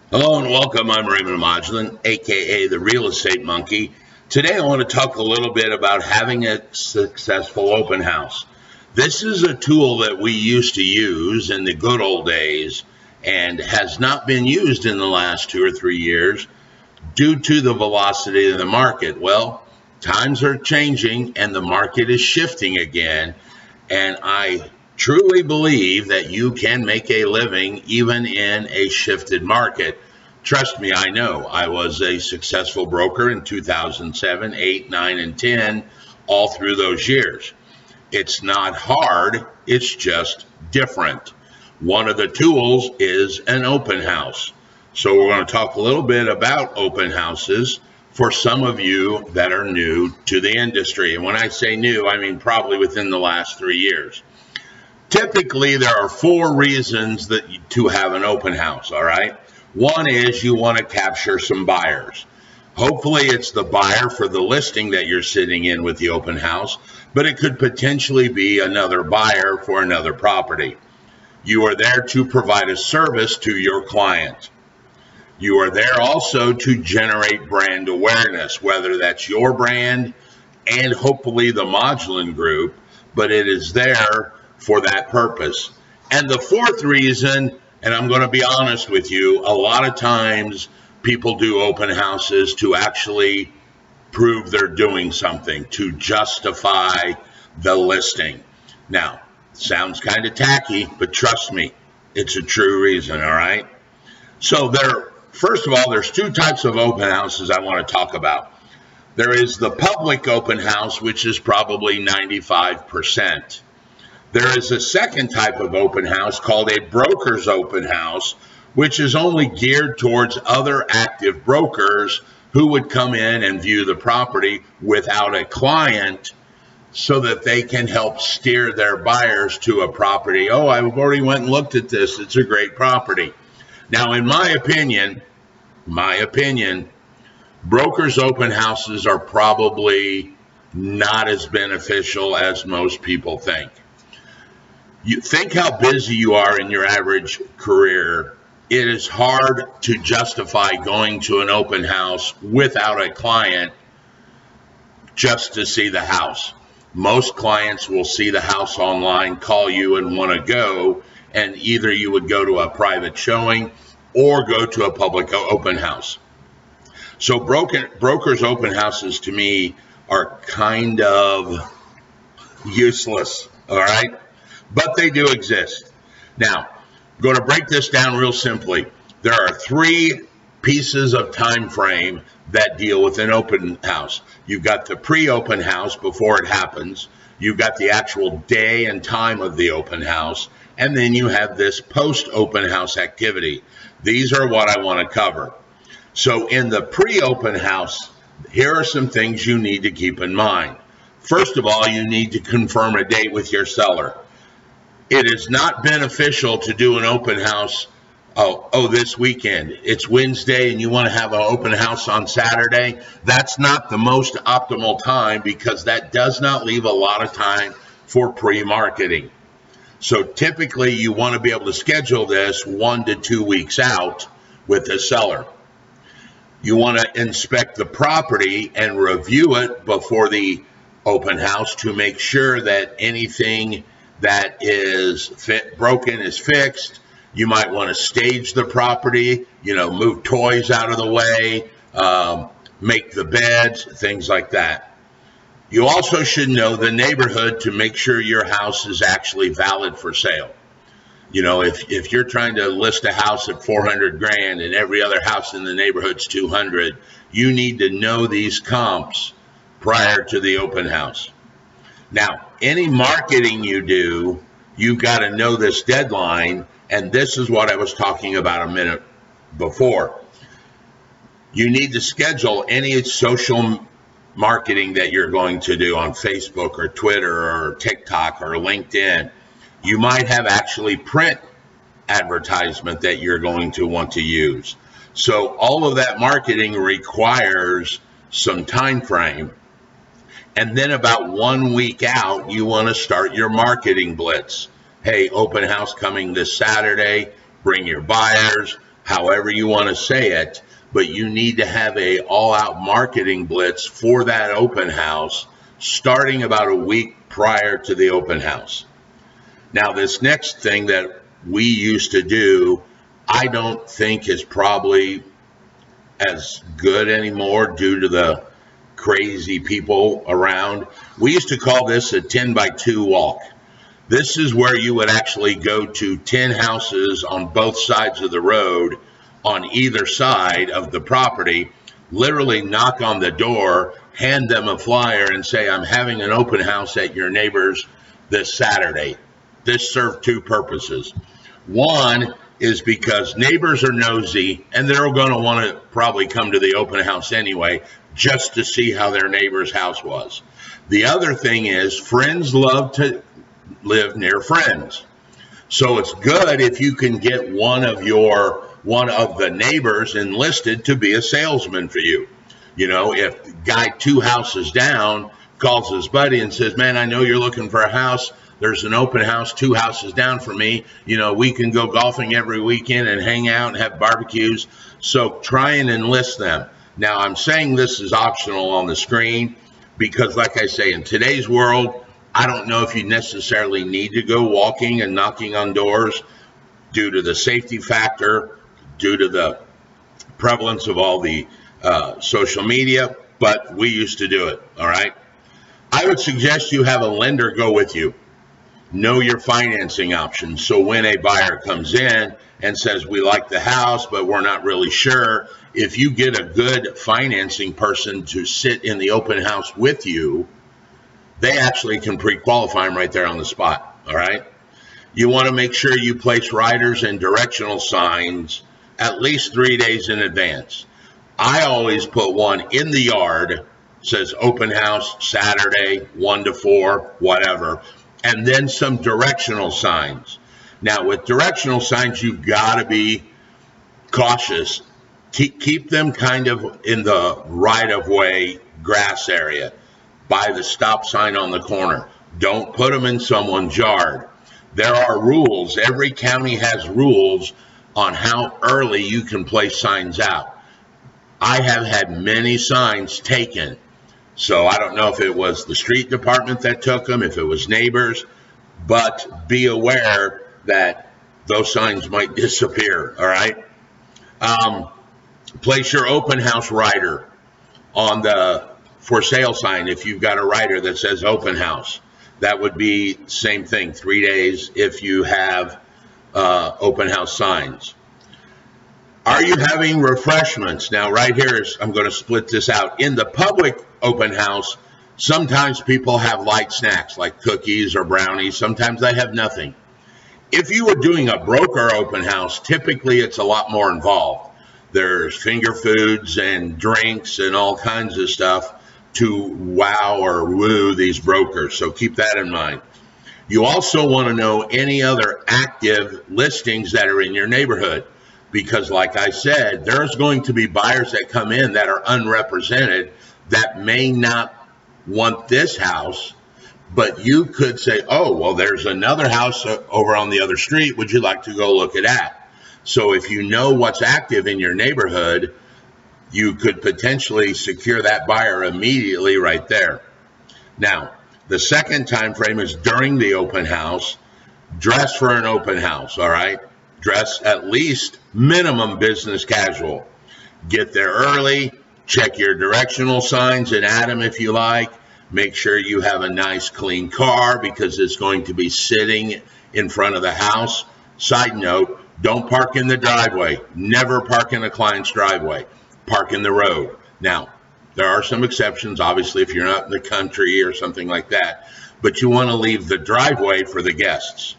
Hello and welcome. I'm Raymond Modulin, aka the Real Estate Monkey. Today I want to talk a little bit about having a successful open house. This is a tool that we used to use in the good old days and has not been used in the last 2 or 3 years due to the velocity of the market. Well, times are changing and the market is shifting again, and I truly believe that you can make a living even in a shifted market. Trust me, I know. I was a successful broker in 2007, 8, 9, and 10, all through those years. It's not hard, it's just different. One of the tools is an open house. So we're going to talk a little bit about open houses for some of you that are new to the industry. And when I say new, I mean probably within the last 3 years. Typically, there are 4 reasons to have an open house, all right? One is you want to capture some buyers. Hopefully, it's the buyer for the listing that you're sitting in with the open house, but it could potentially be another buyer for another property. You are there to provide a service to your client. You are there also to generate brand awareness, whether that's your brand and hopefully the Modulin Group, but it is there for that purpose. And the 4th reason, and I'm going to be honest with you, a lot of times people do open houses to actually prove they're doing something, to justify the listing. Now, sounds kind of tacky, but trust me, it's a true reason, all right? So first of all, there's 2 types of open houses I want to talk about. There is the public open house, which is probably 95%. There is a second type of open house called a broker's open house, which is only geared towards other active brokers who would come in and view the property without a client so that they can help steer their buyers to a property. Oh, I've already went and looked at this. It's a great property. Now, in my opinion, brokers' open houses are probably not as beneficial as most people think. You think how busy you are in your average career. It is hard to justify going to an open house without a client just to see the house. Most clients will see the house online, call you and want to go, and either you would go to a private showing or go to a public open house. So brokers' open houses to me are kind of useless, all right? But they do exist. Now, I'm going to break this down real simply. There are 3 pieces of time frame that deal with an open house. You've got the pre-open house before it happens. You've got the actual day and time of the open house. And then you have this post-open house activity. These are what I want to cover. So in the pre-open house, here are some things you need to keep in mind. First of all, you need to confirm a date with your seller. It is not beneficial to do an open house, this weekend. It's Wednesday and you want to have an open house on Saturday. That's not the most optimal time because that does not leave a lot of time for pre-marketing. So typically you want to be able to schedule this 1 to 2 weeks out with the seller. You want to inspect the property and review it before the open house to make sure that anything that is broken is fixed. You might want to stage the property, move toys out of the way, make the beds, things like that. You also should know the neighborhood to make sure your house is actually valid for sale. If you're trying to list a house at 400 grand and every other house in the neighborhood's 200, you need to know these comps prior to the open house. Now, any marketing you do, you've got to know this deadline, and this is what I was talking about a minute before. You need to schedule any social marketing that you're going to do on Facebook or Twitter or TikTok or LinkedIn. You might have actually print advertisement that you're going to want to use. So all of that marketing requires some time frame. And then about 1 week out, you want to start your marketing blitz. Hey, open house coming this Saturday. Bring your buyers. however you want to say it, but you need to have a all-out marketing blitz for that open house starting about a week prior to the open house. Now, this next thing that we used to do, I don't think is probably as good anymore due to the crazy people around. We used to call this a 10 by 2 walk. This is where you would actually go to 10 houses on both sides of the road on either side of the property, literally knock on the door, hand them a flyer and say, I'm having an open house at your neighbor's this Saturday. This served two purposes. One is because neighbors are nosy and they're going to want to probably come to the open house anyway, just to see how their neighbor's house was. The other thing is friends love to live near friends. So it's good if you can get one of the neighbors enlisted to be a salesman for you. You know, if the guy 2 houses down calls his buddy and says, man, I know you're looking for a house. There's an open house 2 houses down from me. You know, we can go golfing every weekend and hang out and have barbecues. So try and enlist them. Now, I'm saying this is optional on the screen because, like I say, in today's world, I don't know if you necessarily need to go walking and knocking on doors due to the safety factor, due to the prevalence of all the social media, but we used to do it, all right? I would suggest you have a lender go with you. Know your financing options. So when a buyer comes in and says, we like the house, but we're not really sure, if you get a good financing person to sit in the open house with you, they actually can pre-qualify them right there on the spot, all right? You want to make sure you place riders and directional signs at least 3 days in advance. I always put one in the yard, says open house Saturday, 1 to 4, whatever, and then some directional signs. Now, with directional signs, you've got to be cautious. Keep them kind of in the right-of-way grass area by the stop sign on the corner. Don't put them in someone's yard. There are rules. Every county has rules on how early you can place signs out. I have had many signs taken. So I don't know if it was the street department that took them, if it was neighbors, but be aware that those signs might disappear, all right? Place your open house rider on the for sale sign if you've got a rider that says open house. That would be same thing, 3 days if you have open house signs. Are you having refreshments? Now, right here is, I'm going to split this out. In the public open house, sometimes people have light snacks like cookies or brownies. Sometimes they have nothing. If you were doing a broker open house, typically it's a lot more involved. There's finger foods and drinks and all kinds of stuff to wow or woo these brokers. So keep that in mind. You also want to know any other active listings that are in your neighborhood. Because like I said, there's going to be buyers that come in that are unrepresented that may not want this house, but you could say, oh, well, there's another house over on the other street. Would you like to go look at that? So if you know what's active in your neighborhood, you could potentially secure that buyer immediately right there. Now, the second time frame is during the open house. Dress for an open house, all right? Dress at least minimum business casual. Get there early, check your directional signs and add them if you like. Make sure you have a nice clean car because it's going to be sitting in front of the house. Side note, don't park in the driveway. Never park in a client's driveway. Park in the road. Now, there are some exceptions, obviously, if you're not in the country or something like that, but you want to leave the driveway for the guests.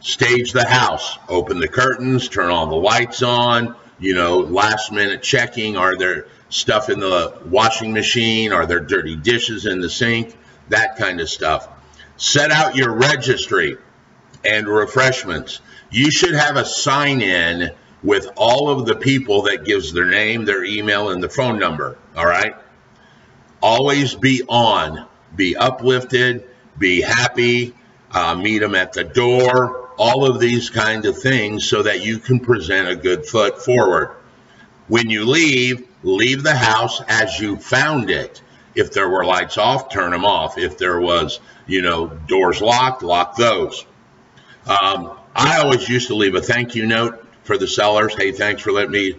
Stage the house, open the curtains, turn all the lights on, last minute checking. Are there stuff in the washing machine? Are there dirty dishes in the sink? That kind of stuff. Set out your registry and refreshments. You should have a sign in with all of the people that gives their name, their email, and the phone number, all right? Always be on, be uplifted, be happy, meet them at the door. all of these kind of things so that you can present a good foot forward. When you leave the house as you found it. If there were lights off, turn them off. If there was, doors locked, lock those. I always used to leave a thank you note for the sellers. Hey, thanks for letting me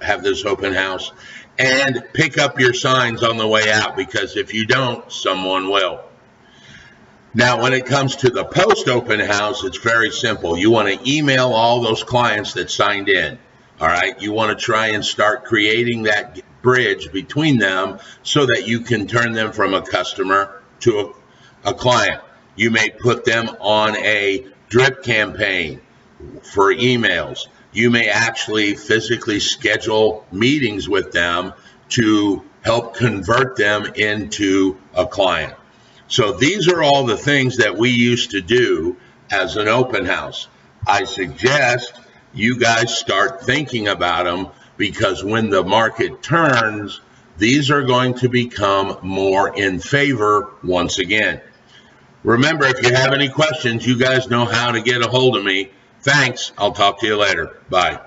have this open house. And pick up your signs on the way out, because if you don't, someone will. Now, when it comes to the post-open house, it's very simple. You want to email all those clients that signed in. All right. You want to try and start creating that bridge between them so that you can turn them from a customer to a client. You may put them on a drip campaign for emails. You may actually physically schedule meetings with them to help convert them into a client. So these are all the things that we used to do as an open house. I suggest you guys start thinking about them, because when the market turns, these are going to become more in favor once again. Remember, if you have any questions, you guys know how to get a hold of me. Thanks. I'll talk to you later. Bye.